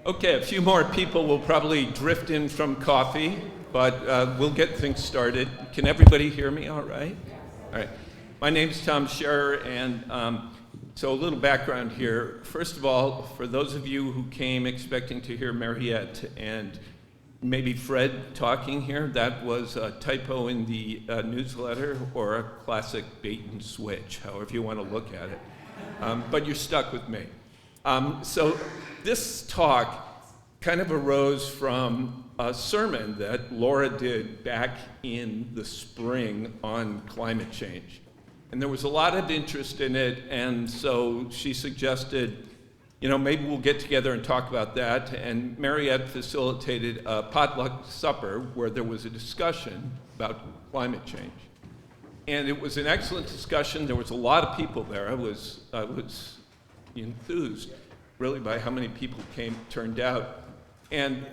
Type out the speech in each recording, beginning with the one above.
Okay, a few more people will probably drift in from coffee, but we'll get things started. Can everybody hear me all right? All right. My name's Tom Sherer, and so a little background here. First of all, for those of you who came expecting to hear Mariette and maybe Fred talking here, that was a typo in the newsletter or a classic bait and switch, however you want to look at it. But you're stuck with me. So this talk kind of arose from a sermon that Laura did back in the spring on climate change. And there was a lot of interest in it, and so she suggested, maybe we'll get together and talk about that. And Mariette facilitated a potluck supper where there was a discussion about climate change. And it was an excellent discussion. There was a lot of people there. I was enthused, really, by how many people turned out. And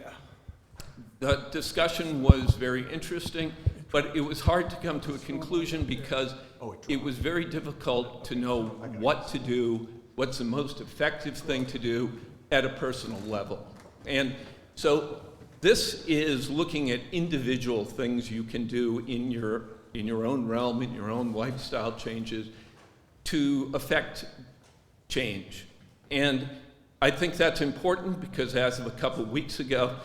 the discussion was very interesting, but it was hard to come to a conclusion because it was very difficult to know what to do, what's the most effective thing to do at a personal level. And so this is looking at individual things you can do in your own realm, in your own lifestyle changes to affect change. And I think that's important because as of a couple of weeks ago,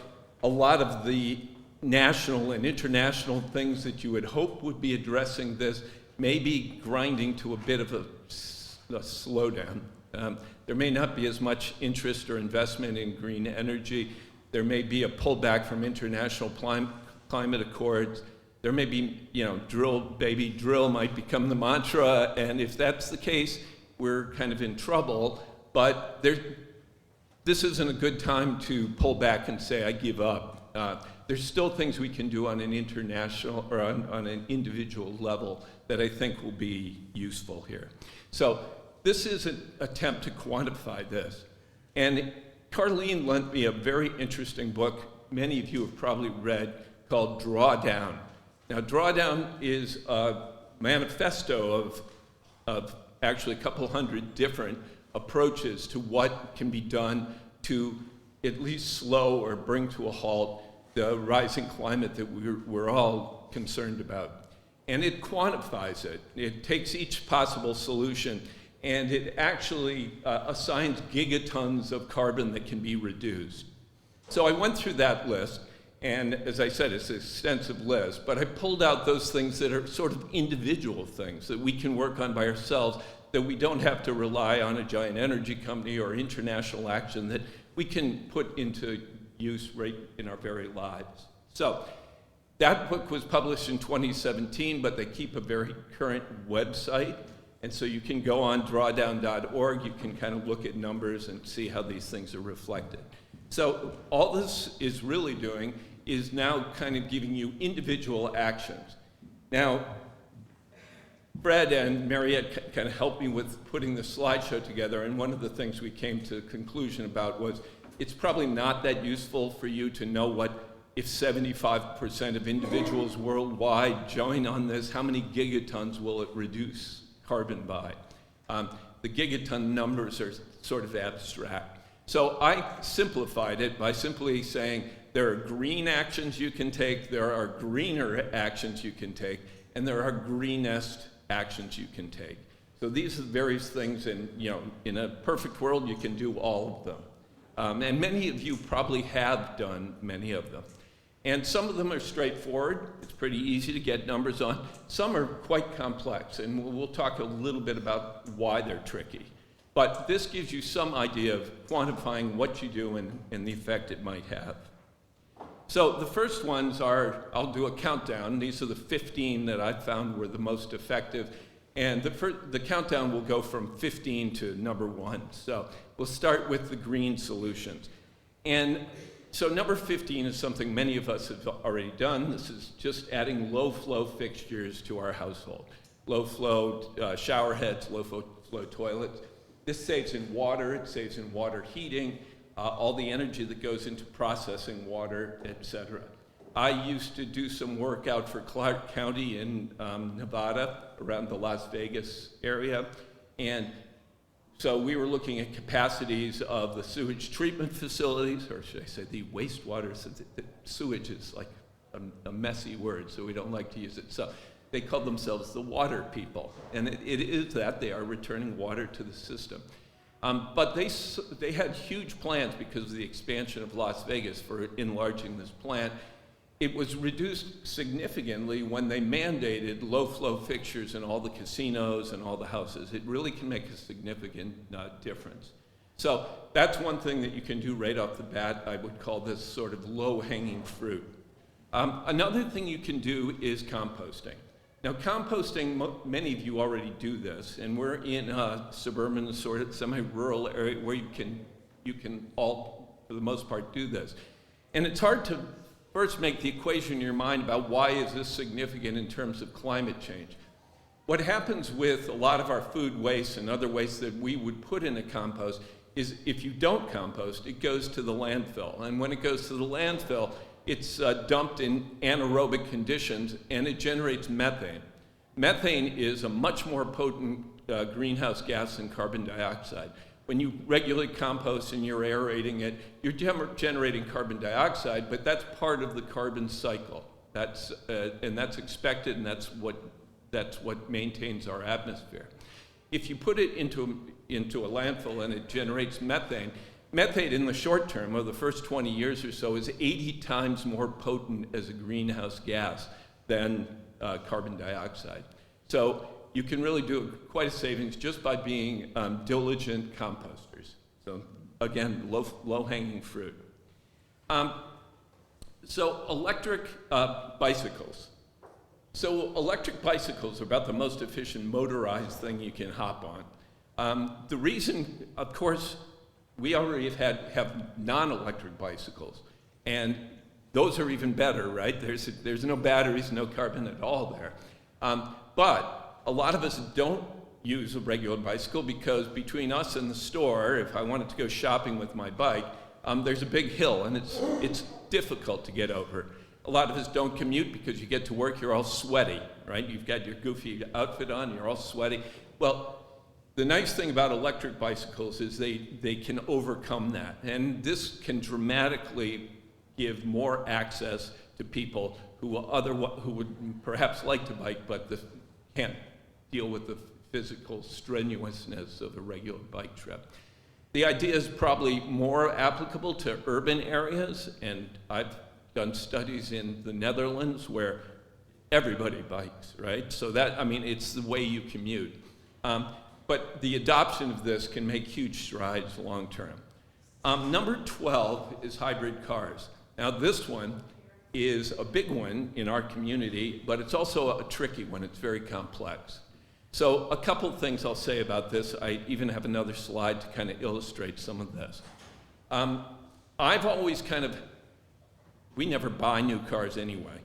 a lot of the national and international things that you would hope would be addressing this may be grinding to a bit of a slowdown. There may not be as much interest or investment in green energy. There may be a pullback from international climate accords. There may be, drill, baby, drill might become the mantra, and if that's the case, we're kind of in trouble. But this isn't a good time to pull back and say, I give up. There's still things we can do on an international or on an individual level that I think will be useful here. So this is an attempt to quantify this. And Carlene lent me a very interesting book many of you have probably read called Drawdown. Now, Drawdown is a manifesto of actually a couple hundred different approaches to what can be done to at least slow or bring to a halt the rising climate that we're all concerned about. And it quantifies it. It takes each possible solution and it actually assigns gigatons of carbon that can be reduced. So I went through that list, and as I said, it's an extensive list, but I pulled out those things that are sort of individual things that we can work on by ourselves, that we don't have to rely on a giant energy company or international action, that we can put into use right in our very lives. So that book was published in 2017, but they keep a very current website. And so you can go on drawdown.org, you can kind of look at numbers and see how these things are reflected. So all this is really doing is now kind of giving you individual actions. Now, Fred and Mariette kind of helped me with putting the slideshow together, and one of the things we came to a conclusion about was it's probably not that useful for you to know what if 75% of individuals worldwide join on this, how many gigatons will it reduce carbon by? The gigaton numbers are sort of abstract. So I simplified it by simply saying there are green actions you can take, there are greener actions you can take, and there are greenest actions you can take. So these are the various things, and in a perfect world, you can do all of them. And many of you probably have done many of them. And some of them are straightforward. It's pretty easy to get numbers on. Some are quite complex, and we'll talk a little bit about why they're tricky. But this gives you some idea of quantifying what you do and the effect it might have. So the first ones are, I'll do a countdown. These are the 15 that I found were the most effective. And the countdown will go from 15 to number 1. So we'll start with the green solutions. And so number 15 is something many of us have already done. This is just adding low-flow fixtures to our household. Low-flow shower heads, low-flow toilets. This saves in water, it saves in water heating, all the energy that goes into processing water, etc. I used to do some work out for Clark County in Nevada, around the Las Vegas area, and So we were looking at capacities of the sewage treatment facilities, or should I say the wastewater. Sewage is like a messy word, so we don't like to use it. So they call themselves the water people, and it is that. They are returning water to the system. But they had huge plans because of the expansion of Las Vegas for enlarging this plant. It was reduced significantly when they mandated low-flow fixtures in all the casinos and all the houses. It really can make a significant difference. So that's one thing that you can do right off the bat. I would call this sort of low-hanging fruit. Another thing you can do is composting. Now, composting, many of you already do this, and we're in a suburban, sort of semi-rural area where you can all, for the most part, do this. And it's hard to first make the equation in your mind about why is this significant in terms of climate change. What happens with a lot of our food waste and other waste that we would put in a compost is if you don't compost, it goes to the landfill. And when it goes to the landfill, it's dumped in anaerobic conditions, and it generates methane. Methane is a much more potent greenhouse gas than carbon dioxide. When you regularly compost and you're aerating it, you're generating carbon dioxide, but that's part of the carbon cycle. And that's expected, and that's what maintains our atmosphere. If you put it into a landfill and it generates methane, methane in the short term, or the first 20 years or so, is 80 times more potent as a greenhouse gas than carbon dioxide. So you can really do quite a savings just by being diligent composters. So again, low-hanging fruit. So electric bicycles. So electric bicycles are about the most efficient motorized thing you can hop on. The reason, of course, we already have non-electric bicycles, and those are even better, right? There's no batteries, no carbon at all there. But a lot of us don't use a regular bicycle because between us and the store, if I wanted to go shopping with my bike, there's a big hill, and it's difficult to get over. A lot of us don't commute because you get to work, you're all sweaty, right? You've got your goofy outfit on, you're all sweaty. Well, the nice thing about electric bicycles is they can overcome that. And this can dramatically give more access to people who would perhaps like to bike, but can't deal with the physical strenuousness of a regular bike trip. The idea is probably more applicable to urban areas, and I've done studies in the Netherlands where everybody bikes, right? So it's the way you commute. But the adoption of this can make huge strides long term. Number 12 is hybrid cars. Now this one is a big one in our community, but it's also a tricky one. It's very complex. So a couple things I'll say about this. I even have another slide to kind of illustrate some of this. I've always we never buy new cars anyway.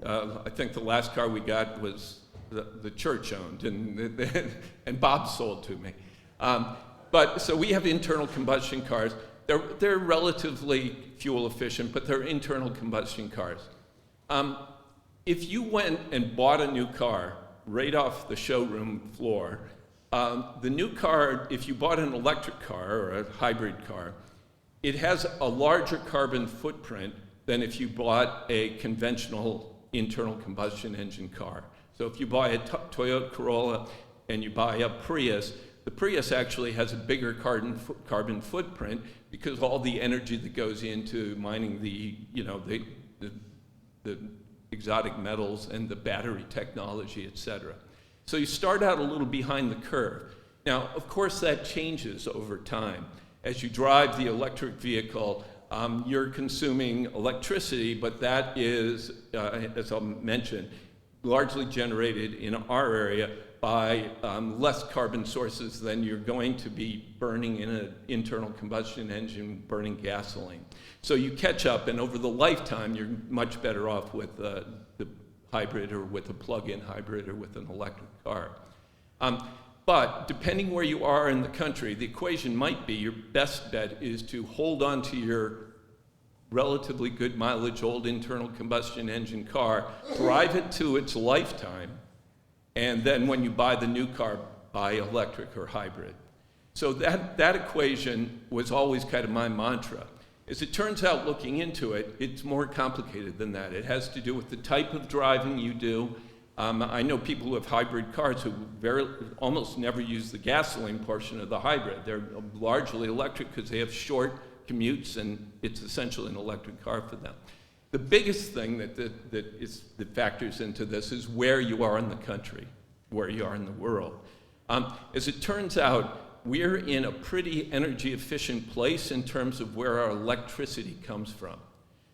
I think the last car we got was the church owned, and Bob sold to me. But so we have internal combustion cars. They're relatively fuel efficient, but they're internal combustion cars. If you went and bought a new car right off the showroom floor, the new car, if you bought an electric car or a hybrid car, it has a larger carbon footprint than if you bought a conventional internal combustion engine car. So if you buy a Toyota Corolla and you buy a Prius, the Prius actually has a bigger carbon footprint because all the energy that goes into mining the exotic metals and the battery technology, et cetera. So you start out a little behind the curve. Now, of course, that changes over time. As you drive the electric vehicle, you're consuming electricity, but that is, as I'll mention, largely generated in our area by less carbon sources than you're going to be burning in an internal combustion engine, burning gasoline. So you catch up, and over the lifetime, you're much better off with the hybrid or with a plug-in hybrid or with an electric car. But depending where you are in the country, the equation might be your best bet is to hold on to your relatively good mileage old internal combustion engine car, drive it to its lifetime, and then when you buy the new car, buy electric or hybrid. So that equation was always kind of my mantra. As it turns out, looking into it, it's more complicated than that. It has to do with the type of driving you do. I know people who have hybrid cars who almost never use the gasoline portion of the hybrid. They're largely electric because they have short commutes, and it's essentially an electric car for them. The biggest thing that factors into this is where you are in the country, where you are in the world. As it turns out, we're in a pretty energy efficient place in terms of where our electricity comes from.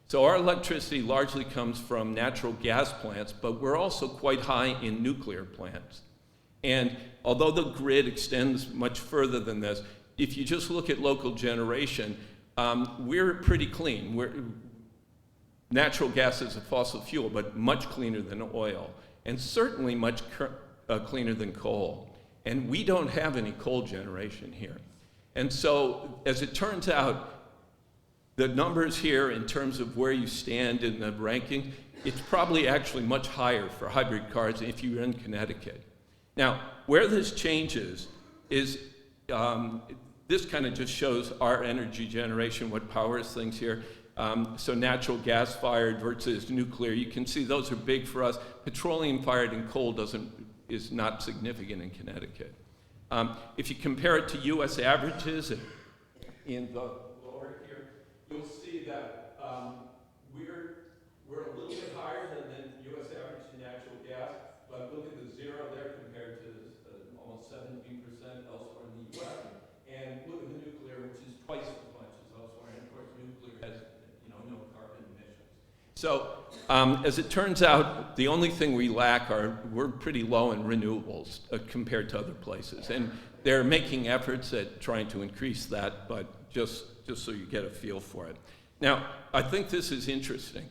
So our electricity largely comes from natural gas plants, but we're also quite high in nuclear plants. And although the grid extends much further than this, if you just look at local generation, we're pretty clean. Natural gas is a fossil fuel, but much cleaner than oil, and certainly much cleaner than coal. And we don't have any coal generation here. And so, as it turns out, the numbers here in terms of where you stand in the ranking, it's probably actually much higher for hybrid cars if you're in Connecticut. Now, where this changes is, this kind of just shows our energy generation, what powers things here. So natural gas fired versus nuclear, you can see those are big for us. Petroleum fired and coal is not significant in Connecticut. If you compare it to US averages in the lower here, you'll see that we're a little bit higher than the US average in natural gas, but look at the zero there compared to almost 17% elsewhere in the US. And look at the nuclear, which is twice as much as elsewhere. And of course, nuclear has no carbon emissions. So as it turns out, the only thing we lack we're pretty low in renewables compared to other places. And they're making efforts at trying to increase that, but just so you get a feel for it. Now, I think this is interesting.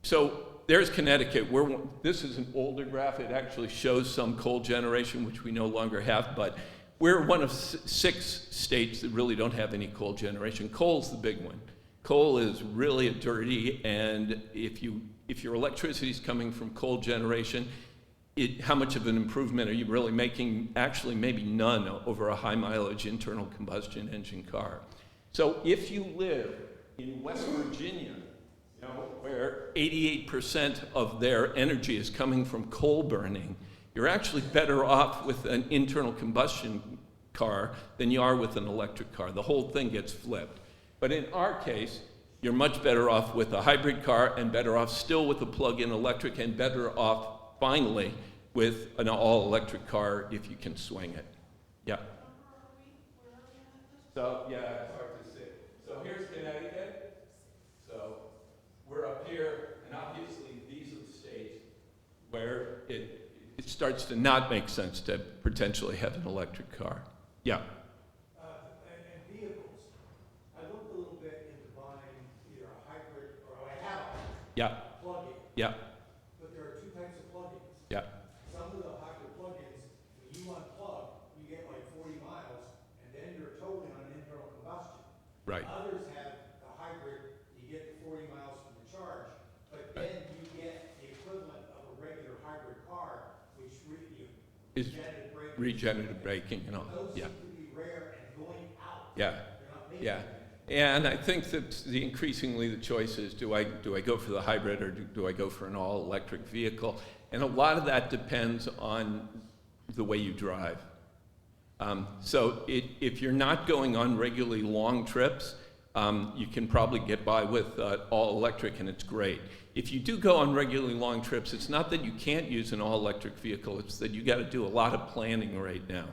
So there's Connecticut. This is an older graph. It actually shows some coal generation, which we no longer have, but we're one of 6 states that really don't have any coal generation. Coal's the big one. Coal is really a dirty, and if your electricity is coming from coal generation, how much of an improvement are you really making? Actually, maybe none over a high mileage internal combustion engine car. So if you live in West Virginia, where 88% of their energy is coming from coal burning, you're actually better off with an internal combustion car than you are with an electric car. The whole thing gets flipped. But in our case, you're much better off with a hybrid car and better off still with a plug-in electric and better off, finally, with an all-electric car if you can swing it. Yeah. So, yeah, it's hard to see. So here's Connecticut. So we're up here, and obviously these are the states where it starts to not make sense to potentially have an electric car. Yeah. And vehicles. I looked a little bit into buying either a hybrid or I have a plug-in. Yeah. But there are 2 types of plug-ins. Yeah. Some of the hybrid plug-ins, when you unplug, you get like 40 miles, and then you're totally on an internal combustion. Right. Others have the hybrid, you get the 40 miles from the charge, but then you get the equivalent of a regular hybrid car, which Is regenerative braking. Regenerative braking and all. Those Yeah. seem to be rare and going out. Yeah. They're not making Yeah. them. And I think that increasingly the choice is, do I go for the hybrid or do I go for an all-electric vehicle? And a lot of that depends on the way you drive. So if you're not going on regularly long trips, you can probably get by with all-electric, and it's great. If you do go on regularly long trips, it's not that you can't use an all-electric vehicle, it's that you got to do a lot of planning right now.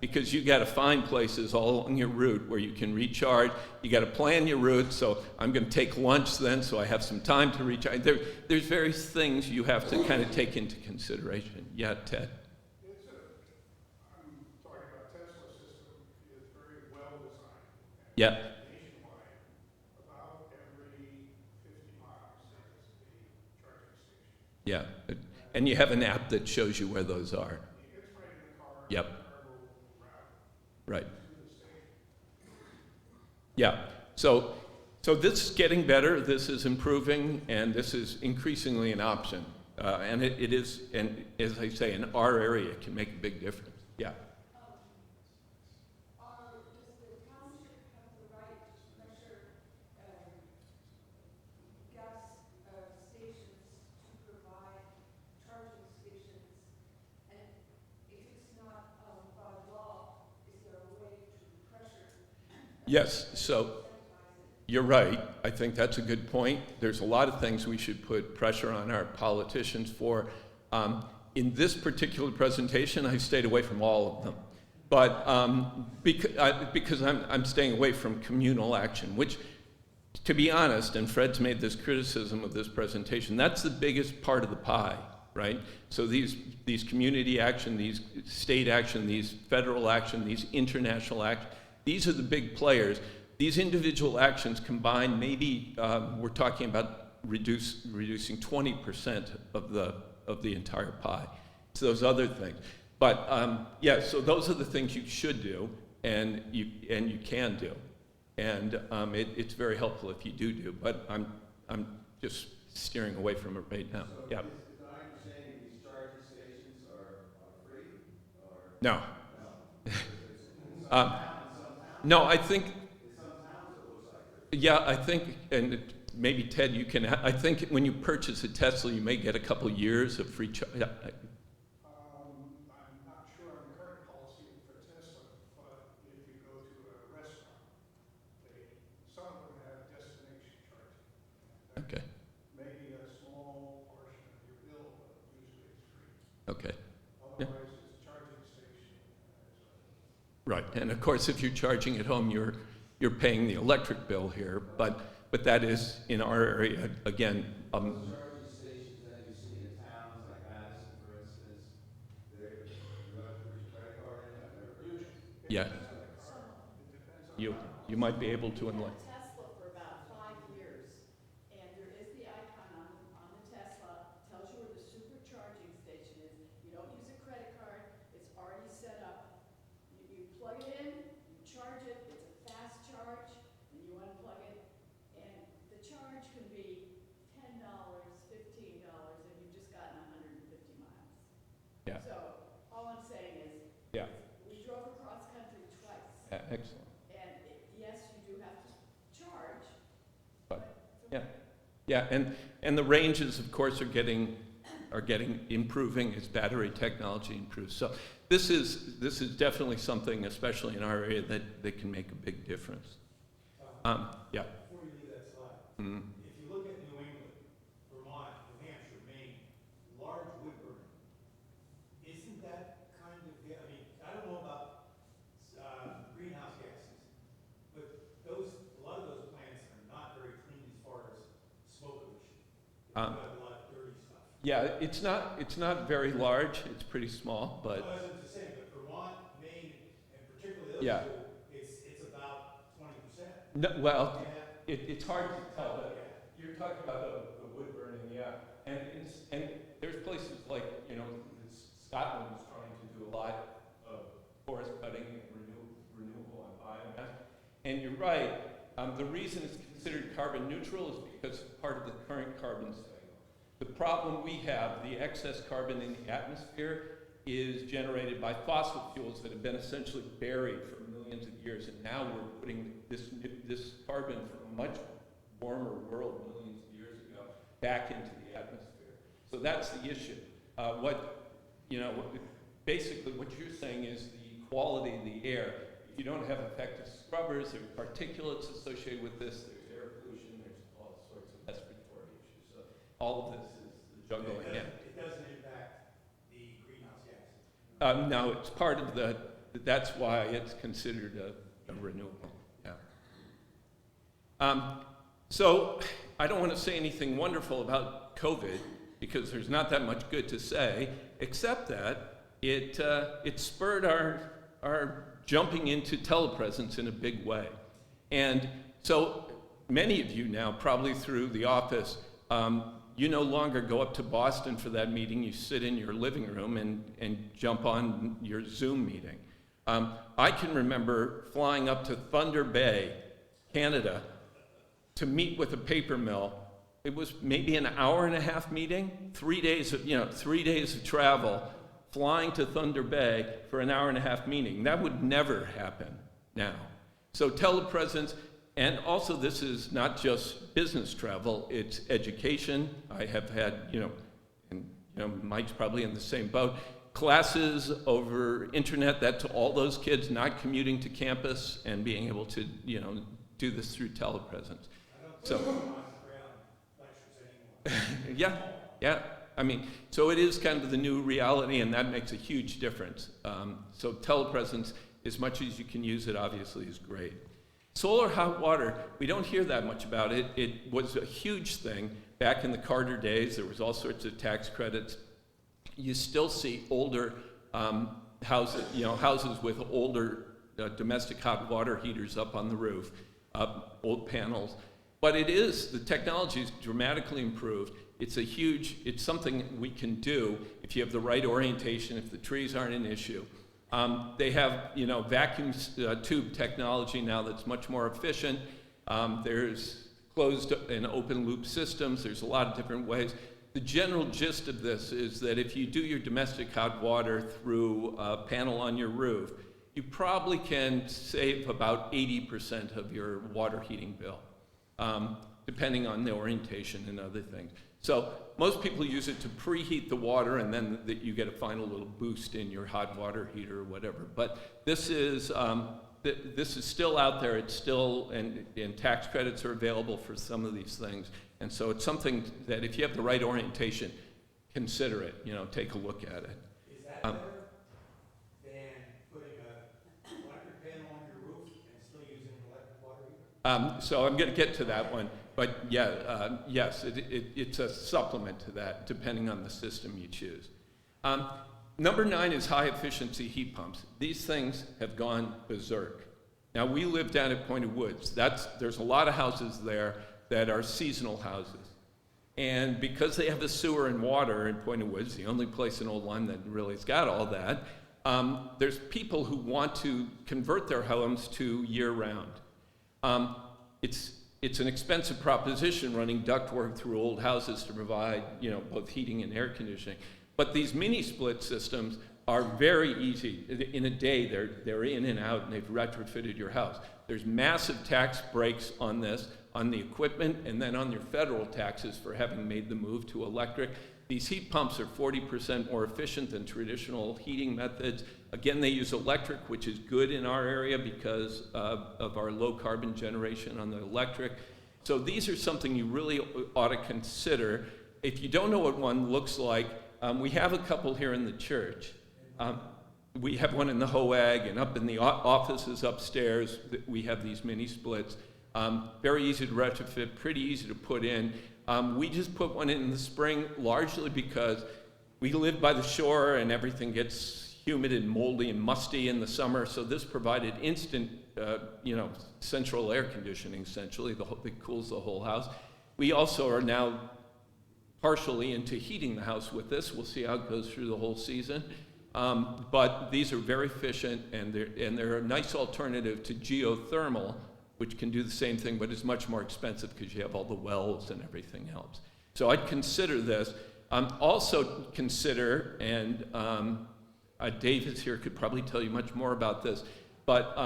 Because you got to find places all along your route where you can recharge. You got to plan your route. So I'm going to take lunch then, so I have some time to recharge. There's various things you have to kind of take into consideration. Yeah, Ted. I'm talking about Tesla system is very well designed. Yeah. Nationwide, about every 50 miles there is a charging station. Yeah. And you have an app that shows you where those are. It's right in the car. Yep. Right. To the station. Yeah. So this is getting better. This is improving, and this is increasingly an option. And it is, and as I say, in our area, it can make a big difference. Yeah. Are Yes, so you're right. I think that's a good point. There's a lot of things we should put pressure on our politicians for. In this particular presentation, I stayed away from all of them. But because I'm staying away from communal action, which, to be honest, and Fred's made this criticism of this presentation, that's the biggest part of the pie, right? So these community action, these state action, these federal action, these international action, these are the big players. These individual actions combined, maybe we're talking about reducing 20% of the entire pie. It's those other things. But yeah, so those are the things you should do, and you can do, and it's very helpful if you do. But I'm just steering away from it right now. So Yeah. is my understanding these charging stations are free, or? No. No. No, I think. In some towns it looks like it. Yeah, I think, and maybe Ted, you can. I think when you purchase a Tesla, you may get a couple years of free charge. Yeah. I'm not sure on the current policy for Tesla, but if you go to a restaurant, some of them have destination charging. That Okay. may be a small portion of your bill, but usually it's free. Okay. Otherwise, it's a charging station. Right, and of course, if you're charging at home, you're paying the electric bill here, but that is in our area again. Charging stations that you see in towns like Madison, for instance, you have to put your credit card in, I've never used it. Yeah, you might be able to enlighten. Tesla for about 5 years, and there is the icon on the Tesla, tells you where the supercharging station is. You don't use a credit card, it's already set up. You plug it in, you charge it, it's a fast charge, and you unplug it, and the charge can be $10, $15, and you've just gotten 150 miles. Yeah. So, all I'm saying is, Yeah, we drove across country twice. excellent. And yes, you do have to charge, But it's yeah, okay. yeah, and the ranges, of course, are getting improving as battery technology improves. So this is definitely something, especially in our area, that can make a big difference. Yeah. Before you leave that slide, Mhm. if you look at New England, Vermont, New Hampshire, Maine, large wood burning, isn't that kind of, I mean, I don't know about greenhouse gases, but a lot of those plants are not very clean as far as smoke emission. They've got a lot of dirty stuff. Yeah, it's not very large. It's pretty small, Well, but I was just saying, but Vermont, Maine, and particularly those Yeah. two, it's about 20%. no, well, Yeah. it's hard to tell. But you're talking about the wood burning, yeah, and there's places like Scotland is trying to do a lot of forest cutting and renewable on biomass. And you're right. The reason it's considered carbon neutral is because it's part of the current carbon cycle. The problem we have, the excess carbon in the atmosphere, is generated by fossil fuels that have been essentially buried for millions of years, and now we're putting this carbon from a much warmer world millions of years ago back into the atmosphere. So that's the issue. Basically what you're saying is the quality of the air. If you don't have effective scrubbers, there's particulates associated with this, there's air pollution, there's all sorts of respiratory issues. So all of this is the jungle again. It doesn't impact the greenhouse gases. No, it's part of that's why it's considered a renewable. Yeah. So I don't want to say anything wonderful about COVID because there's not that much good to say, except that it spurred our jumping into telepresence in a big way. And so many of you now, probably through the office, you no longer go up to Boston for that meeting. You sit in your living room and jump on your Zoom meeting. I can remember flying up to Thunder Bay, Canada, to meet with a paper mill. It was maybe an hour-and-a-half meeting, 3 days of travel, flying to Thunder Bay for an hour-and-a-half meeting. That would never happen now. So telepresence, and also this is not just business travel, it's education. I have had, and Mike's probably in the same boat. classes over internet, that's all those kids not commuting to campus and being able to, do this through telepresence. So, yeah, yeah. I mean, so it is kind of the new reality, and that makes a huge difference. So telepresence, as much as you can use it, obviously, is great. Solar hot water, we don't hear that much about it. It was a huge thing back in the Carter days. There was all sorts of tax credits. You still see older houses with older domestic hot water heaters up on the roof, old panels. But the technology is dramatically improved. It's something we can do if you have the right orientation, if the trees aren't an issue. They have, vacuum tube technology now that's much more efficient. There's closed and open loop systems. There's a lot of different ways. The general gist of this is that if you do your domestic hot water through a panel on your roof, you probably can save about 80% of your water heating bill, depending on the orientation and other things. So most people use it to preheat the water, and then you get a final little boost in your hot water heater or whatever. But this is still out there. It's still, and tax credits are available for some of these things. And so it's something that if you have the right orientation, consider it, take a look at it. Is that better than putting an electric panel on your roof and still using an electric water heater? So I'm going to get to that one. But yeah, yes, it's a supplement to that, depending on the system you choose. Number 9 is high-efficiency heat pumps. These things have gone berserk. Now, we live down at Point of Woods. There's a lot of houses there that are seasonal houses. And because they have a sewer and water in Point of Woods, the only place in Old Lyme that really has got all that, there's people who want to convert their homes to year-round. It's an expensive proposition running ductwork through old houses to provide, both heating and air conditioning. But these mini split systems are very easy. In a day, they're in and out, and they've retrofitted your house. There's massive tax breaks on this, on the equipment, and then on your federal taxes for having made the move to electric. These heat pumps are 40% more efficient than traditional heating methods. Again, they use electric, which is good in our area because of our low carbon generation on the electric. So these are something you really ought to consider. If you don't know what one looks like, we have a couple here in the church. We have one in the HOAG, and up in the offices upstairs, we have these mini splits. Very easy to retrofit, pretty easy to put in. We just put one in the spring largely because we live by the shore and everything gets humid and moldy and musty in the summer, so this provided instant, central air conditioning, essentially. It cools the whole house. We also are now partially into heating the house with this. We'll see how it goes through the whole season. But these are very efficient, and they're a nice alternative to geothermal, which can do the same thing, but is much more expensive because you have all the wells and everything else. So I'd consider this. Also consider, and Dave is here, could probably tell you much more about this, but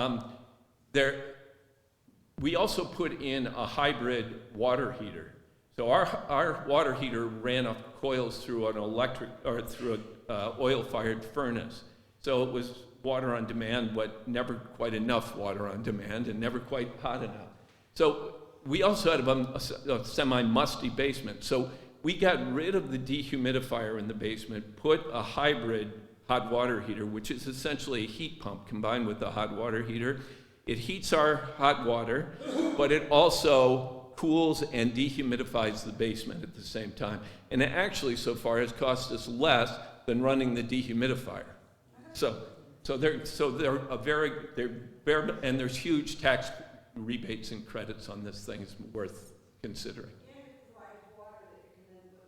we also put in a hybrid water heater. So our water heater ran off coils through an oil-fired furnace. So it was water on demand, but never quite enough water on demand and never quite hot enough. So we also had a semi-musty basement. So we got rid of the dehumidifier in the basement, put a hybrid hot water heater, which is essentially a heat pump combined with a hot water heater. It heats our hot water, but it also cools and dehumidifies the basement at the same time. And it actually, so far, has cost us less than running the dehumidifier. And there's huge tax rebates and credits on this thing. It's worth considering. And it provides water that you can then put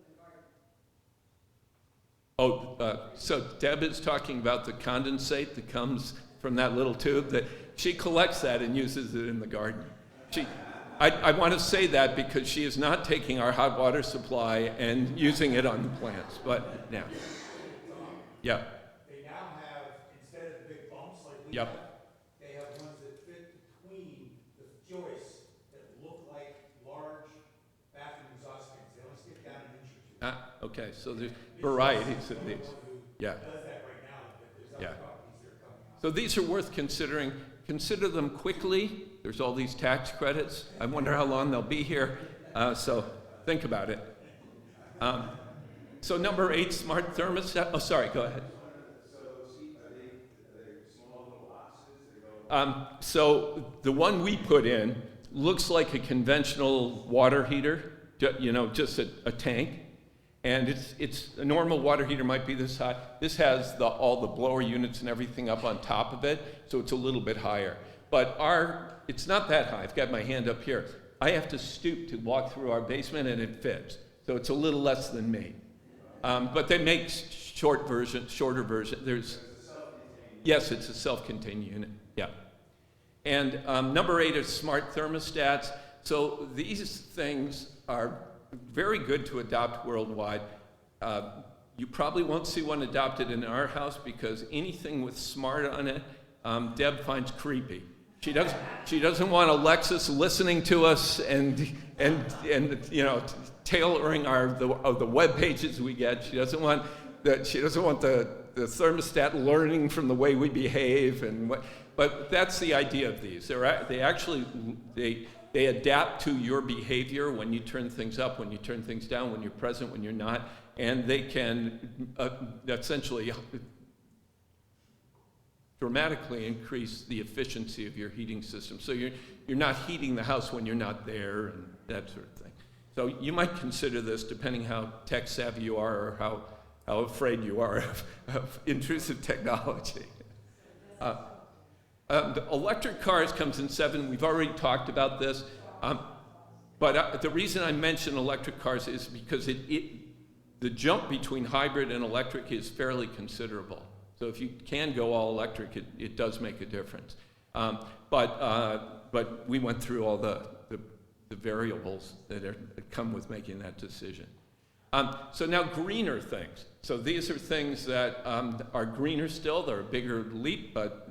in the garden. So Deb is talking about the condensate that comes from that little tube. That she collects that and uses it in the garden. I want to say that because she is not taking our hot water supply and using it on the plants. But now, yeah. They now have, instead of the big bumps like we Yep. have, they have ones that fit between the joists that look like large bathroom exhaust fans. They only stick down an inch or two. Okay, so there's varieties of these. Yeah. Does that right Yeah. So these are worth considering. Consider them quickly. There's all these tax credits. I wonder how long they'll be here. So think about it. So number 8, smart thermostat. Oh, sorry, go ahead. So the one we put in looks like a conventional water heater, just a tank. And it's a normal water heater might be this high. This has all the blower units and everything up on top of it, so it's a little bit higher. But it's not that high. I've got my hand up here. I have to stoop to walk through our basement, and it fits. So it's a little less than me. But they make shorter version. Yes, it's a self-contained unit. Yeah. And number 8 is smart thermostats. So these things are very good to adopt worldwide. You probably won't see one adopted in our house because anything with smart on it, Deb finds creepy. She doesn't want Alexis listening to us and tailoring the web pages we get. She doesn't want the thermostat learning from the way we behave but that's the idea of these. They adapt to your behavior when you turn things up, when you turn things down, when you're present, when you're not, and they can essentially dramatically increase the efficiency of your heating system. So you're not heating the house when you're not there and that sort of thing. So you might consider this depending how tech savvy you are or how afraid you are of intrusive technology. The electric cars comes in 7. We've already talked about this. But the reason I mention electric cars is because the jump between hybrid and electric is fairly considerable. So if you can go all electric, it does make a difference. But we went through all the variables that come with making that decision. So now greener things. So these are things that are greener still. They're a bigger leap, but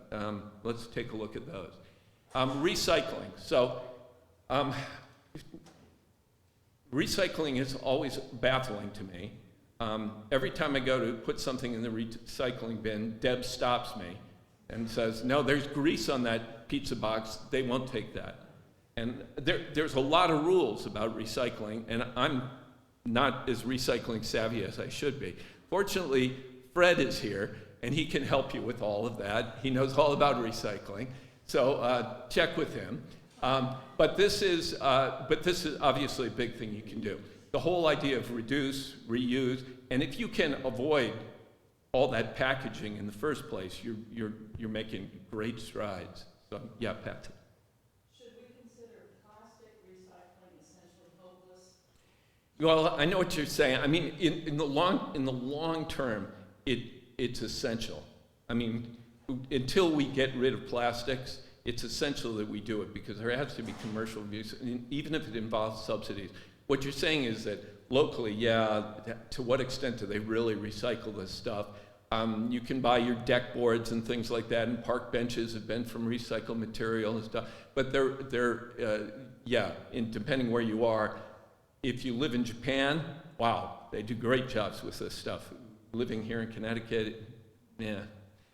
let's take a look at those. Recycling. So recycling is always baffling to me. Every time I go to put something in the recycling bin, Deb stops me and says, no, there's grease on that pizza box. They won't take that. And there's a lot of rules about recycling, and I'm not as recycling savvy as I should be. Fortunately, Fred is here, and he can help you with all of that. He knows all about recycling, so check with him. But this is obviously a big thing you can do. The whole idea of reduce, reuse, and if you can avoid all that packaging in the first place, you're making great strides. So yeah, Pat. Well, I know what you're saying. I mean, in the long term, it's essential. I mean, until we get rid of plastics, it's essential that we do it because there has to be commercial use, even if it involves subsidies. What you're saying is that locally, to what extent do they really recycle this stuff? You can buy your deck boards and things like that, and park benches have been from recycled material and stuff. But depending where you are. If you live in Japan, wow, they do great jobs with this stuff. Living here in Connecticut, yeah.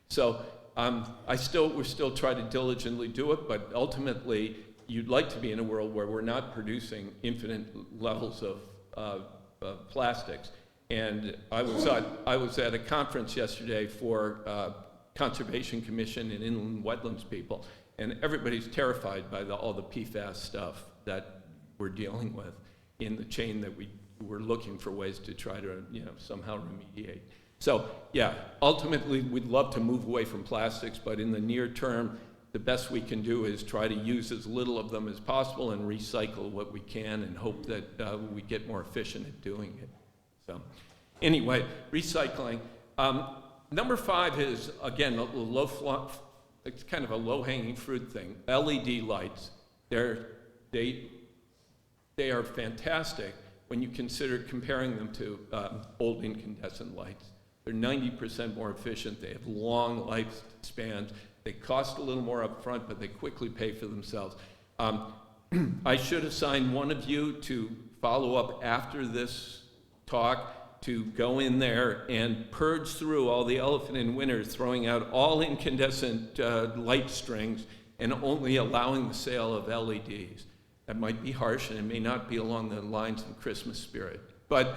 So we're still trying to diligently do it, but ultimately, you'd like to be in a world where we're not producing infinite levels of plastics. And I was at a conference yesterday for Conservation Commission and Inland Wetlands people, and everybody's terrified by all the PFAS stuff that we're dealing with in the chain that we're looking for ways to try to somehow remediate. So yeah, ultimately we'd love to move away from plastics, but in the near term, the best we can do is try to use as little of them as possible and recycle what we can and hope that we get more efficient at doing it. So anyway, recycling. Number 5 is, again, it's kind of a low-hanging fruit thing. LED lights. They are fantastic when you consider comparing them to old incandescent lights. They're 90% more efficient. They have long lifespans. They cost a little more up front, but they quickly pay for themselves. I should assign one of you to follow up after this talk to go in there and purge through all the elephant in winter, throwing out all incandescent light strings and only allowing the sale of LEDs. That might be harsh, and it may not be along the lines of Christmas spirit. But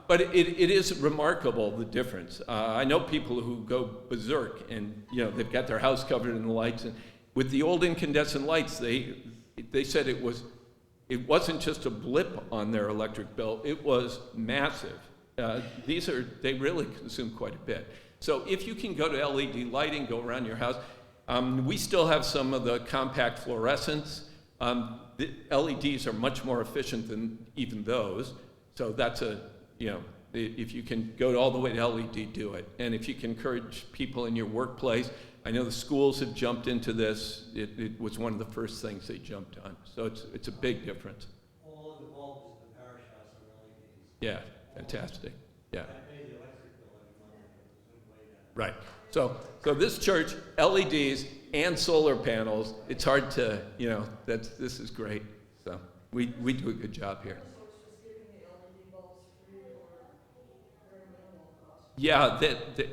it is remarkable, the difference. I know people who go berserk, and they've got their house covered in lights. And with the old incandescent lights, they said it wasn't just a blip on their electric bill, it was massive. They really consume quite a bit. So if you can go to LED lighting, go around your house. We still have some of the compact fluorescents. The LEDs are much more efficient than even those. So that's if you can go all the way to LED, do it. And if you can encourage people in your workplace, I know the schools have jumped into this. It was one of the first things they jumped on. So it's a big difference. All of the bulbs in the parish house are LEDs. Yeah, fantastic. Yeah. I pay the electric bill every month, it was way down. Right. So this church, LEDs and solar panels, it's hard to, this is great. So we do a good job here. So it's just giving the LED bulbs free or very minimal cost. Yeah,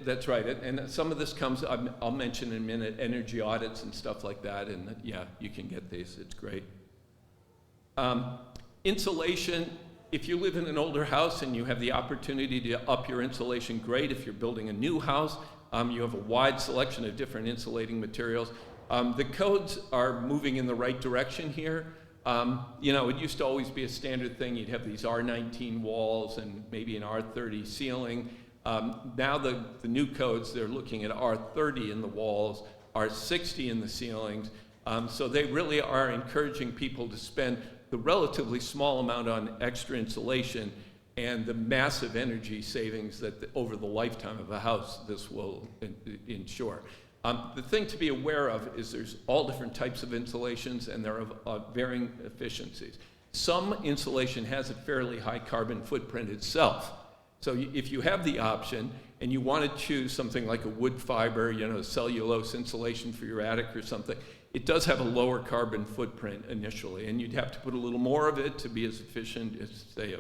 that's right. And some of this comes, I'll mention in a minute, energy audits and stuff like that. And yeah, you can get these. It's great. Insulation, if you live in an older house and you have the opportunity to up your insulation, great. If you're building a new house, you have a wide selection of different insulating materials. The codes are moving in the right direction here. It used to always be a standard thing. You'd have these R19 walls and maybe an R30 ceiling. Now the new codes, they're looking at R30 in the walls, R60 in the ceilings. So they really are encouraging people to spend the relatively small amount on extra insulation and the massive energy savings that over the lifetime of a house this will ensure. The thing to be aware of is there's all different types of insulations and they're of varying efficiencies. Some insulation has a fairly high carbon footprint itself. So if you have the option and you want to choose something like a wood fiber, cellulose insulation for your attic or something, it does have a lower carbon footprint initially, and you'd have to put a little more of it to be as efficient as, say,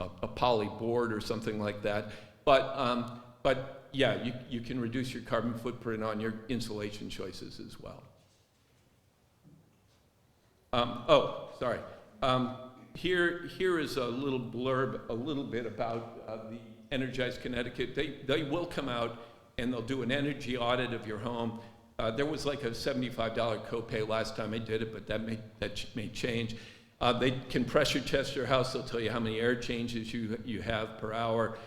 a poly board or something like that. But yeah, you can reduce your carbon footprint on your insulation choices as well. Here is a little blurb, a little bit about the Energize Connecticut. They will come out and they'll do an energy audit of your home. There was like a $75 copay last time I did it, but that may change. They can pressure test your house. They'll tell you how many air changes you have per hour.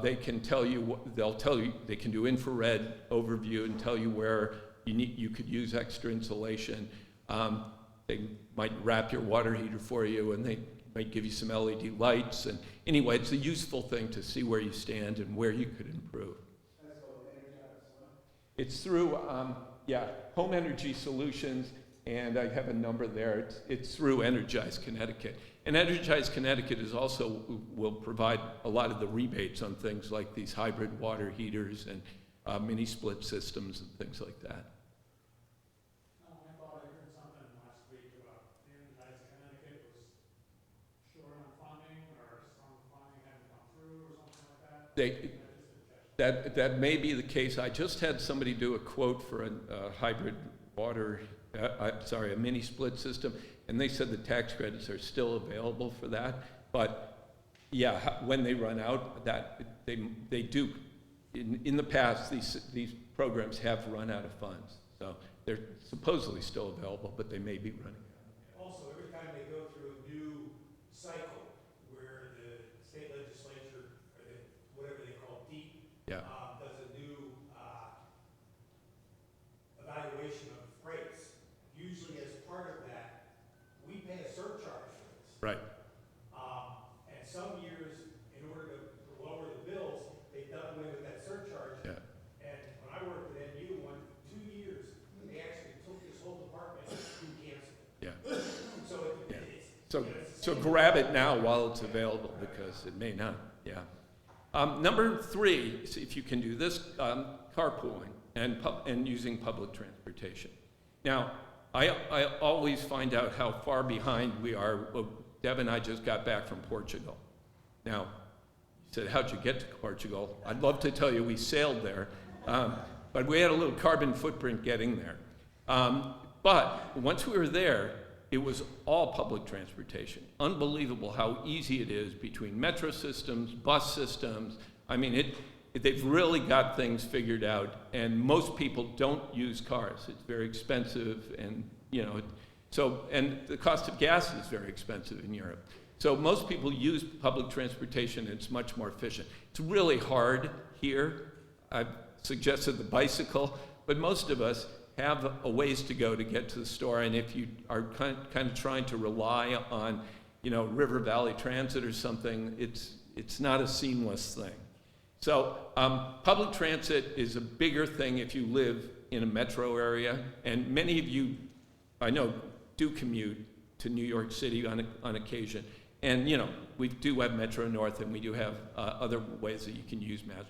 They can tell you, they can do infrared overview and tell you where you could use extra insulation. They might wrap your water heater for you, and they might give you some LED lights. And anyway, it's a useful thing to see where you stand and where you could improve. It's through, Home Energy Solutions, and I have a number there. It's through Energize Connecticut. And Energize Connecticut will provide a lot of the rebates on things like these hybrid water heaters and mini split systems and things like that. I thought I heard something last week about Energize Connecticut was short on funding or some funding hadn't come through or something like that. That may be the case. I just had somebody do a quote for a hybrid water, a mini split system, and they said the tax credits are still available for that. But yeah, when they run out, that they do. In the past, these programs have run out of funds, so they're supposedly still available, but they may be running out. Also, every time they go through a new cycle where the state legislature, or whatever they call DEEP, Yeah. does a new evaluation of rates. Usually as part of that, we pay a surcharge for this. Right. And some years, in order to lower the bills, they've done away with that surcharge. Yeah. And when I worked at NU, 2 years, they actually took this whole department and canceled it. Yeah. So it's So grab it now while it's available, because it may not. Yeah. Number 3, if you can do this, carpooling and using public transportation. Now, I always find out how far behind we are. Well, Deb and I just got back from Portugal. Now, said, how'd you get to Portugal? I'd love to tell you we sailed there, but we had a little carbon footprint getting there. But once we were there, it was all public transportation. Unbelievable how easy it is between metro systems, bus systems. I mean, they've really got things figured out, and most people don't use cars. It's very expensive, and and the cost of gas is very expensive in Europe. So most people use public transportation, and it's much more efficient. It's really hard here. I've suggested the bicycle, but most of us have a ways to go to get to the store, and if you are kind of trying to rely on, River Valley Transit or something, it's not a seamless thing. So public transit is a bigger thing if you live in a metro area, and many of you, I know, do commute to New York City on occasion. And, we do have Metro North, and we do have other ways that you can use mass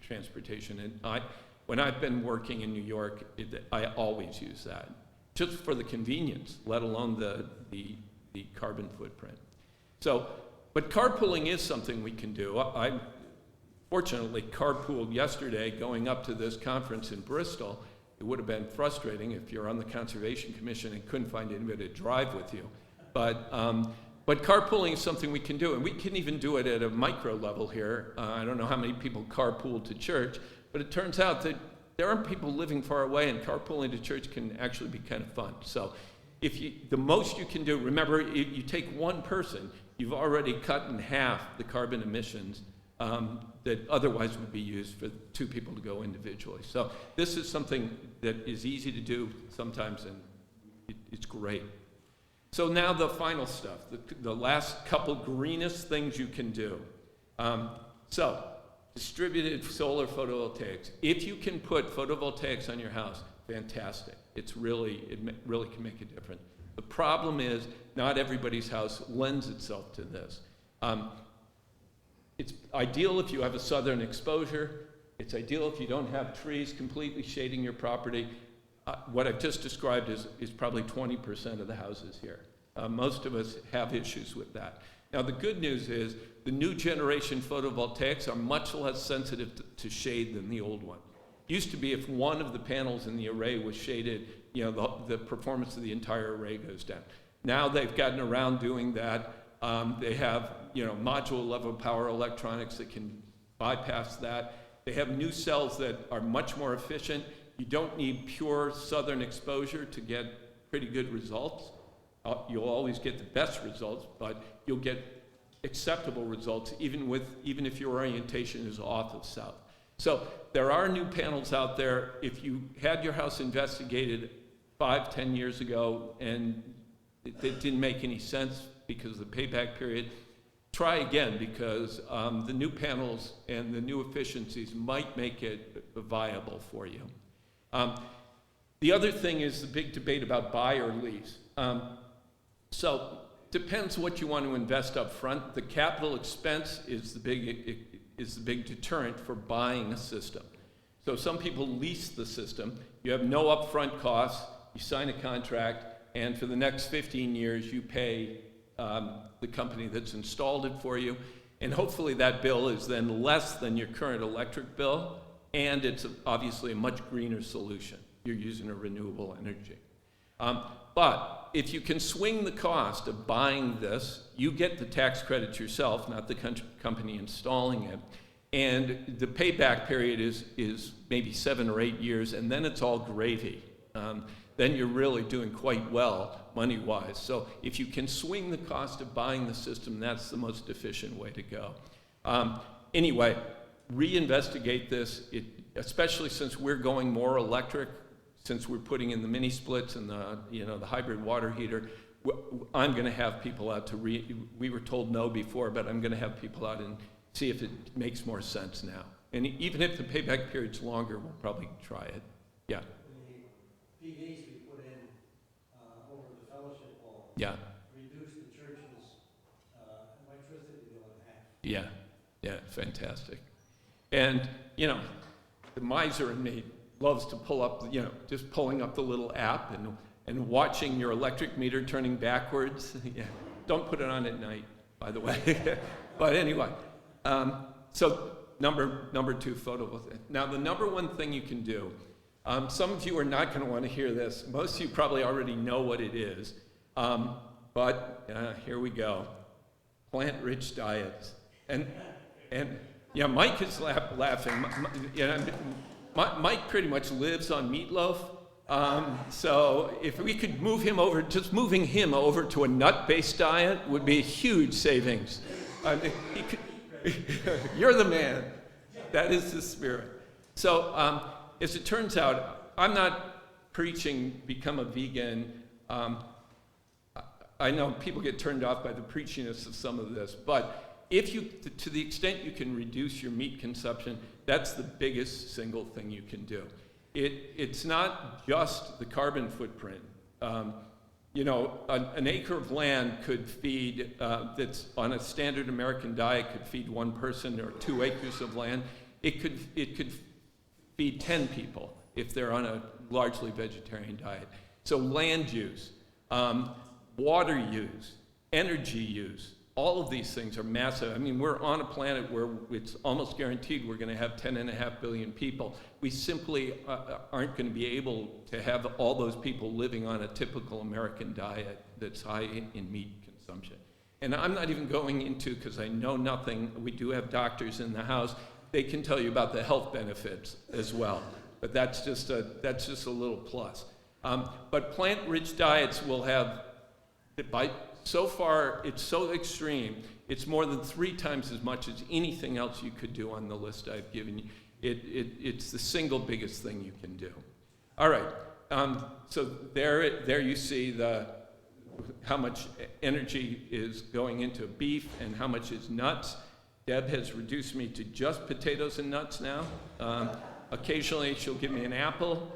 transportation. And when I've been working in New York, I always use that, just for the convenience, let alone the carbon footprint. So, but carpooling is something we can do. I fortunately carpooled yesterday going up to this conference in Bristol. It would have been frustrating if you're on the Conservation Commission and couldn't find anybody to drive with you. But carpooling is something we can do, and we can even do it at a micro level here. I don't know how many people carpool to church, but it turns out that there aren't people living far away, and carpooling to church can actually be kind of fun. So the most you can do, remember, if you take one person, you've already cut in half the carbon emissions that otherwise would be used for two people to go individually. So this is something that is easy to do sometimes, and it's great. So now the final stuff, the last couple greenest things you can do. So distributed solar photovoltaics. If you can put photovoltaics on your house, fantastic. It really can make a difference. The problem is not everybody's house lends itself to this. It's ideal if you have a southern exposure. It's ideal if you don't have trees completely shading your property. What I've just described is probably 20% of the houses here. Most of us have issues with that. Now, the good news is the new generation photovoltaics are much less sensitive to shade than the old one. Used to be if one of the panels in the array was shaded, the performance of the entire array goes down. Now they've gotten around doing that. They have, module level power electronics that can bypass that. They have new cells that are much more efficient. You don't need pure southern exposure to get pretty good results. You'll always get the best results, but you'll get acceptable results even if your orientation is off of south. So there are new panels out there. If you had your house investigated 5-10 years ago and it didn't make any sense because of the payback period, try again, because the new panels and the new efficiencies might make it viable for you. The other thing is the big debate about buy or lease. So depends what you want to invest up front. The capital expense is the big deterrent for buying a system. So some people lease the system. You have no upfront costs. You sign a contract, and for the next 15 years, you pay the company that's installed it for you. And hopefully that bill is then less than your current electric bill, and it's obviously a much greener solution. You're using a renewable energy. But if you can swing the cost of buying this, you get the tax credits yourself, not the company installing it. And the payback period is maybe 7 or 8 years, and then it's all gravy. Then you're really doing quite well money-wise. So if you can swing the cost of buying the system, that's the most efficient way to go. Anyway, reinvestigate this, especially since we're going more electric, since we're putting in the mini splits and the hybrid water heater. I'm going to have people out to we were told no before, but I'm going to have people out and see if it makes more sense now. And even if the payback period's longer, we'll probably try it. Yeah. The PVs we put in over the fellowship hall. Yeah. Reduced the church's electricity bill in half. Yeah, fantastic. And, the miser in me loves to pull up, just pulling up the little app and watching your electric meter turning backwards. Yeah. Don't put it on at night, by the way. But anyway, So number two, photovoltaic. Now, the number one thing you can do, some of you are not going to want to hear this. Most of you probably already know what it is. But here we go. Plant-rich diets. And yeah, Mike is laughing. Mike pretty much lives on meatloaf. So if we could move him over, just moving him over to a nut-based diet would be a huge savings. You're the man. That is the spirit. So as it turns out, I'm not preaching become a vegan. I know people get turned off by the preachiness of some of this, but if you, to the extent you can reduce your meat consumption, that's the biggest single thing you can do. It's not just the carbon footprint. You know, an acre of land could feed, that's on a standard American diet, could feed one person, or 2 acres of land. It could feed 10 people if they're on a largely vegetarian diet. So land use, water use, energy use, all of these things are massive. I mean, we're on a planet where it's almost guaranteed we're going to have 10.5 billion people. We simply aren't going to be able to have all those people living on a typical American diet that's high in meat consumption. And I'm not even going into, because I know nothing, we do have doctors in the house, they can tell you about the health benefits as well. But that's just a little plus. But plant-rich diets will have, so far, it's so extreme, it's more than 3 times as much as anything else you could do on the list I've given you. It's the single biggest thing you can do. All right, so there you see how much energy is going into beef and how much is nuts. Deb has reduced me to just potatoes and nuts now. Occasionally she'll give me an apple.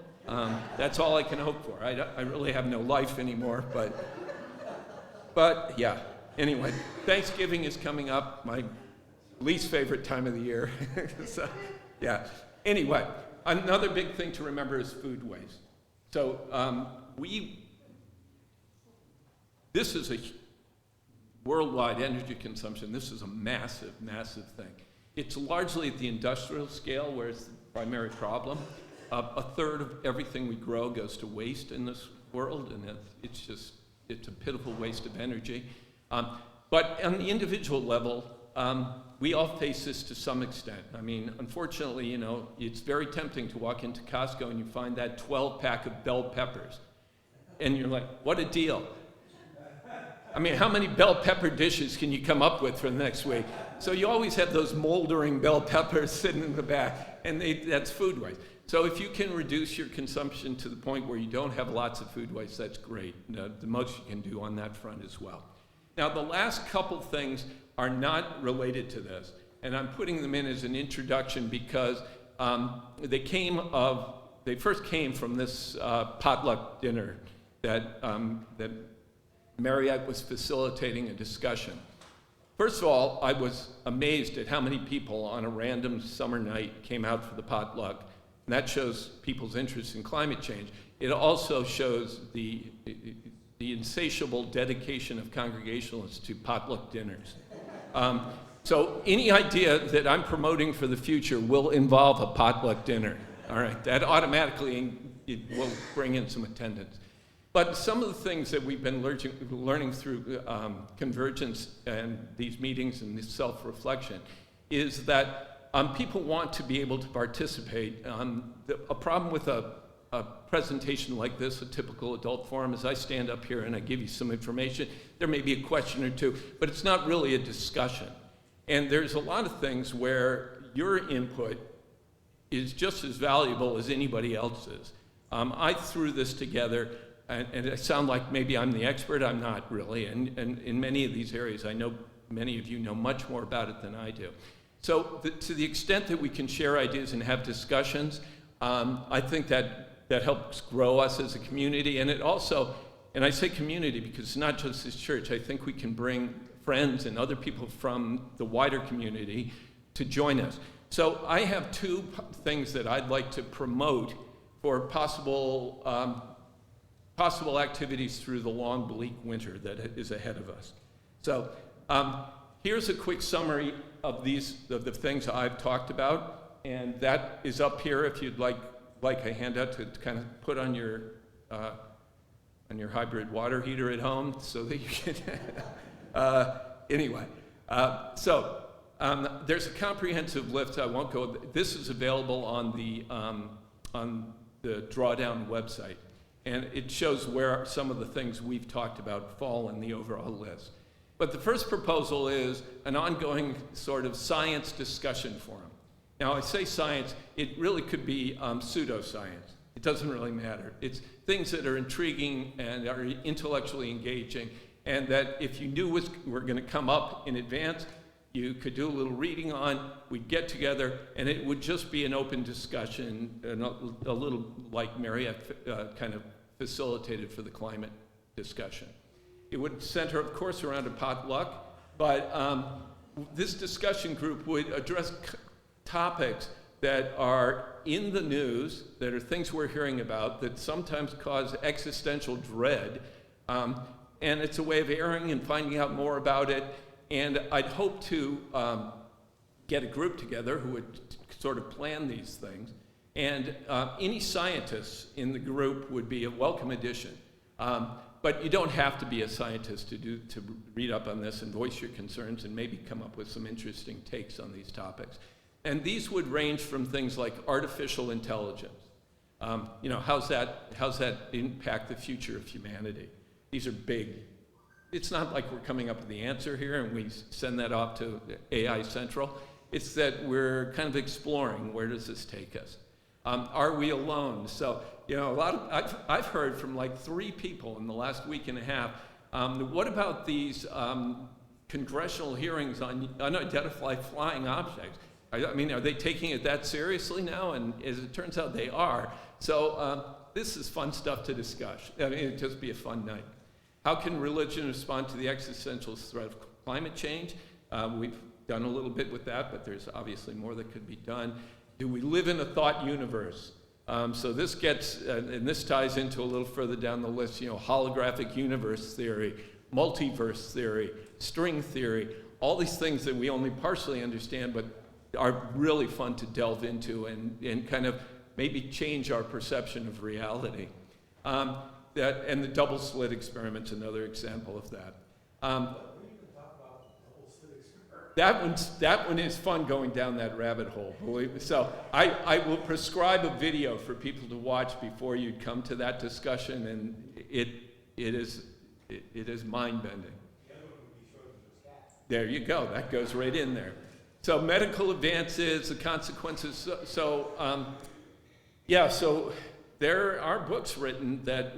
That's all I can hope for. I really have no life anymore, but yeah. Anyway, Thanksgiving is coming up, my least favorite time of the year. So, yeah. Anyway, another big thing to remember is food waste. So this is a worldwide energy consumption. This is a massive, massive thing. It's largely at the industrial scale where it's the primary problem. A third of everything we grow goes to waste in this world, and it's a pitiful waste of energy. But on the individual level, we all face this to some extent. I mean, unfortunately, you know, it's very tempting to walk into Costco and you find that 12-pack of bell peppers. And you're like, what a deal. I mean, how many bell pepper dishes can you come up with for the next week? So you always have those moldering bell peppers sitting in the back, and that's food waste. So if you can reduce your consumption to the point where you don't have lots of food waste, that's great. The most you can do on that front as well. Now, the last couple things are not related to this, and I'm putting them in as an introduction because they first came from this potluck dinner that Marriott was facilitating a discussion. First of all, I was amazed at how many people on a random summer night came out for the potluck. And that shows people's interest in climate change. It also shows the insatiable dedication of Congregationalists to potluck dinners. So any idea that I'm promoting for the future will involve a potluck dinner. All right, that automatically will bring in some attendance. But some of the things that we've been learning through Convergence and these meetings and this self-reflection is that people want to be able to participate. A problem with a presentation like this, a typical adult forum, is I stand up here and I give you some information. There may be a question or two, but it's not really a discussion. And there's a lot of things where your input is just as valuable as anybody else's. I threw this together, and I sound like maybe I'm the expert. I'm not really. And in many of these areas, I know many of you know much more about it than I do. So to the extent that we can share ideas and have discussions, I think that helps grow us as a community. And it also, and I say community because it's not just this church, I think we can bring friends and other people from the wider community to join us. So I have 2 things that I'd like to promote for possible activities through the long, bleak winter that is ahead of us. So here's a quick summary of the things I've talked about, and that is up here if you'd like a handout to kind of put on your hybrid water heater at home so that you can. Anyway, so there's a comprehensive list. I won't go. This is available on the Drawdown website, and it shows where some of the things we've talked about fall in the overall list. But the first proposal is an ongoing sort of science discussion forum. Now, I say science, it really could be pseudoscience. It doesn't really matter. It's things that are intriguing and are intellectually engaging, and that if you knew were going to come up in advance, you could do a little reading on, we'd get together, and it would just be an open discussion, and a little like Mariette kind of facilitated for the climate discussion. It would center, of course, around a potluck, but this discussion group would address topics that are in the news, that are things we're hearing about, that sometimes cause existential dread, and it's a way of airing and finding out more about it. And I'd hope to get a group together who would sort of plan these things. And any scientists in the group would be a welcome addition. But you don't have to be a scientist to read up on this and voice your concerns and maybe come up with some interesting takes on these topics. And these would range from things like artificial intelligence. How's that impact the future of humanity? These are big. It's not like we're coming up with the answer here and we send that off to AI Central. It's that we're kind of exploring, where does this take us? Are we alone? So, I've heard from like 3 people in the last week and a half. What about these congressional hearings on unidentified flying objects? I mean, are they taking it that seriously now? And as it turns out, they are. So this is fun stuff to discuss. I mean, it'd just be a fun night. How can religion respond to the existential threat of climate change? We've done a little bit with that, but there's obviously more that could be done. Do we live in a thought universe? So this gets, and this ties into a little further down the list, holographic universe theory, multiverse theory, string theory, all these things that we only partially understand, but are really fun to delve into and kind of maybe change our perception of reality. And the double slit experiment's another example of that. That one is fun going down that rabbit hole, believe me. So I will prescribe a video for people to watch before you come to that discussion, and it is mind-bending. There you go. That goes right in there. So medical advances, the consequences. So there are books written that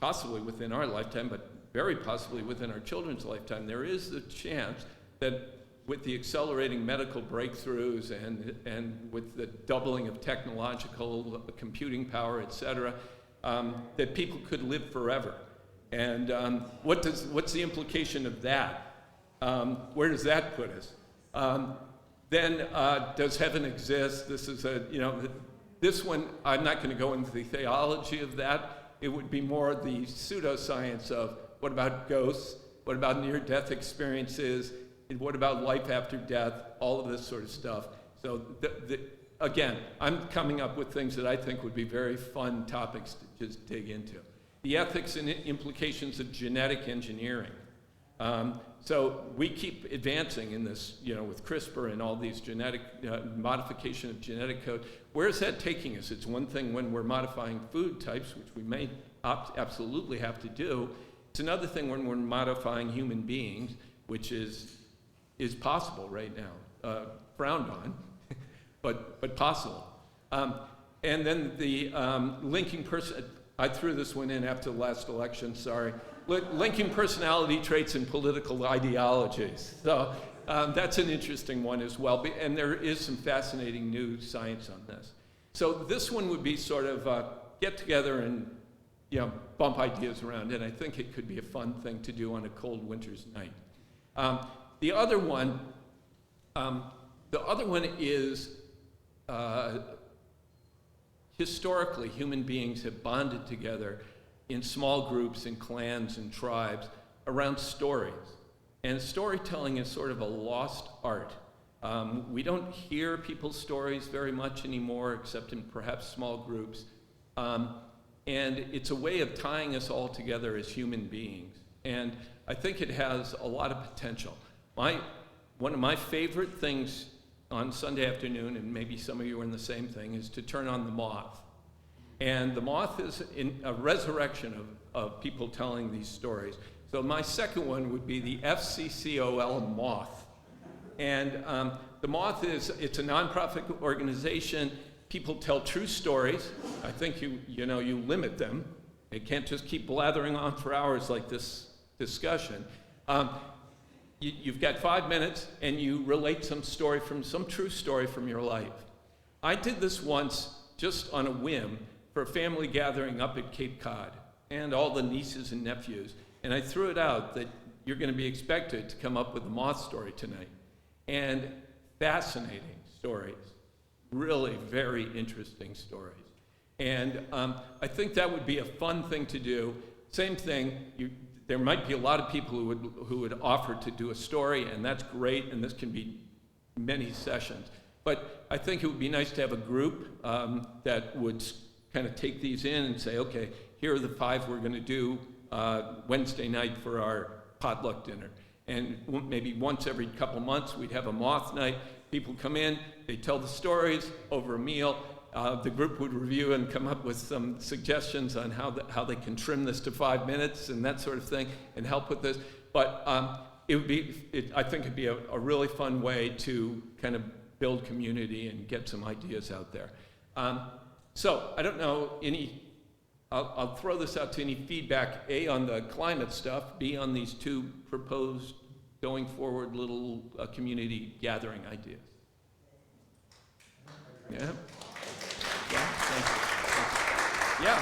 possibly within our lifetime, but very possibly within our children's lifetime, there is a chance that with the accelerating medical breakthroughs and with the doubling of technological computing power, et cetera, that people could live forever. And what's the implication of that? Where does that put us? Then does heaven exist? This is this one, I'm not going to go into the theology of that. It would be more the pseudoscience of what about ghosts? What about near-death experiences? And what about life after death? All of this sort of stuff. So again, I'm coming up with things that I think would be very fun topics to just dig into. The ethics and implications of genetic engineering. So we keep advancing in this, with CRISPR and all these genetic modification of genetic code. Where is that taking us? It's one thing when we're modifying food types, which we may absolutely have to do. It's another thing when we're modifying human beings, which is possible right now, frowned on, but possible. And then the linking person. I threw this one in after the last election. Sorry. Linking personality traits and political ideologies. So that's an interesting one as well. And there is some fascinating new science on this. So this one would be sort of get together and bump ideas around. And I think it could be a fun thing to do on a cold winter's night. The other one is historically human beings have bonded together in small groups and clans and tribes around stories. And storytelling is sort of a lost art. We don't hear people's stories very much anymore, except in perhaps small groups. And it's a way of tying us all together as human beings. And I think it has a lot of potential. One of my favorite things on Sunday afternoon, and maybe some of you are in the same thing, is to turn on The Moth. And The Moth is a resurrection of people telling these stories. So my second one would be the FCCOL Moth. And The Moth it's a nonprofit organization. People tell true stories. I think you limit them. They can't just keep blathering on for hours like this discussion. You've got 5 minutes, and you relate some true story from your life. I did this once just on a whim for a family gathering up at Cape Cod, and all the nieces and nephews. And I threw it out that you're going to be expected to come up with a moth story tonight. And fascinating stories, really very interesting stories. And I think that would be a fun thing to do. Same thing, there might be a lot of people who would offer to do a story, and that's great, and this can be many sessions. But I think it would be nice to have a group that would kind of take these in and say, okay, here are the 5 we're going to do Wednesday night for our potluck dinner. And maybe once every couple months, we'd have a moth night. People come in, they tell the stories over a meal. The group would review and come up with some suggestions on how they can trim this to 5 minutes and that sort of thing, and help with this. But I think it'd be a really fun way to kind of build community and get some ideas out there. So I don't know I'll throw this out to any feedback, A, on the climate stuff, B, on these 2 proposed going forward little community gathering ideas. Yeah? Yeah, thank you. Yeah.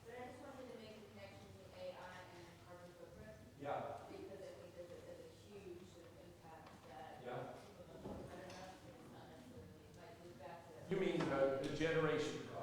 But I just wanted to make a connection between AI and carbon footprint. Yeah. Because I think there's a huge sort of impact that Yeah. people don't know about enough, and it's not necessarily, it might move back to. You mean the generation